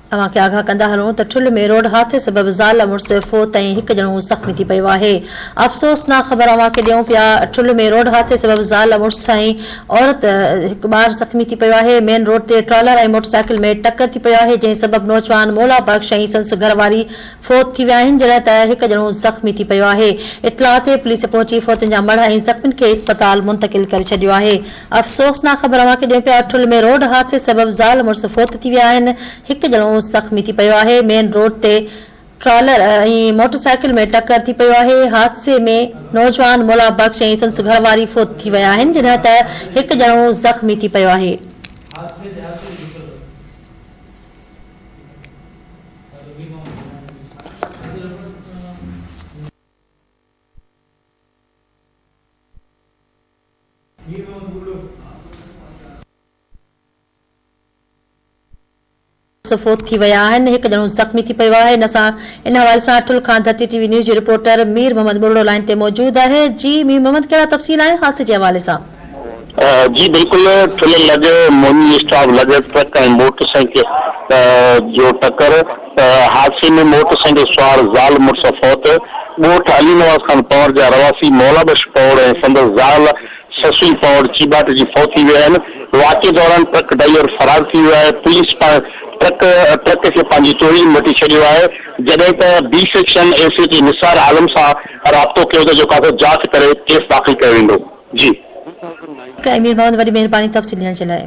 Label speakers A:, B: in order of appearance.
A: अवां खे आगाह कंदा हलूं त ठुल में रोड हादसे सबब ज़ाल मुड़स फोत ऐं हिकु ॼणो ज़ख़्मी थी पियो आहे। अफ़सोसनाक ख़बर अवां खे ॾियूं पिया। ठुल में रोड हादसे सबब ज़ाल मुड़स ऐं औरत हिकु ॿार ज़ख़्मी थी पियो आहे। मेन रोड ते ट्रॉलर ऐं मोटरसाइकिल में टक्कर थी पियो आहे, जंहिं सबब नौजवान मोला बख़्श ऐं संदसि घरवारी फोत थी विया आहिनि, जॾहिं त हिकु ॼणो ज़ख़्मी थी पियो आहे। इतलाह ते पुलिस पहुची फोतनि जा मड़ ऐं ज़ख़्मियुनि खे इस्पताल मुंतक़िल करे छॾियो आहे। अफ़सोसनाक ख़बर अवां खे ॾियूं पिया। ठुल में रोड हादसे सबब ज़ाल मुड़स फोत थी विया आहिनि, हिकु ॼणो ज़ख़्मी थी पियो आहे। मेन रोड ते ट्रॉलर ऐं मोटरसाइकिल में टक्कर थी पियो आहे। हादसे में नौजवान मोला बख़्श ऐं संदसि घरवारी फोत थी विया आहिनि, जॾहिं त हिकु ॼणो ज़ख़्मी थी पियो आहे। फोत थी विया आहिनि, हिकु ॼणो ज़ख़्मी थी पियो आहे। इन हवाले सां ठुल खां धरती टीवी न्यूज़ जो रिपोर्टर मीर मोहम्मद बुरड़ो लाइन ते मौजूद आहे। जी मीर मोहम्मद, कहिड़ा तफ़सील आहिनि हादसे जे हवाले सां?
B: जी बिल्कुल, ठुल लॻ मोनी स्टॉप लॻ ट्रक ऐं मोटरसाइकिल जो टक्कर। हादसे में मोटरसाइकिल सवार ज़ाल मुड़स फौत। ॻोठ अली नवाज़ खान पौर जा रवासी मौला बख्श पौर ऐं संदसि ज़ाल ससुई पौर चीबाट जी फौत थी विया आहिनि। वाक़े दौरान ट्रक ड्राइवर फरार थी वियो आहे। पुलिस ट्रक खे पंहिंजी चोरी मटी छॾियो आहे, जॾहिं त बी सेक्शन एसीपी निसार आलम सां राब्तो कयो त जेको आहे जांच करे केस दाख़िल कयो वेंदो। जी
A: मीर मोहम्मद, वॾी महिरबानी तफ़सील ॾियण जे लाइ।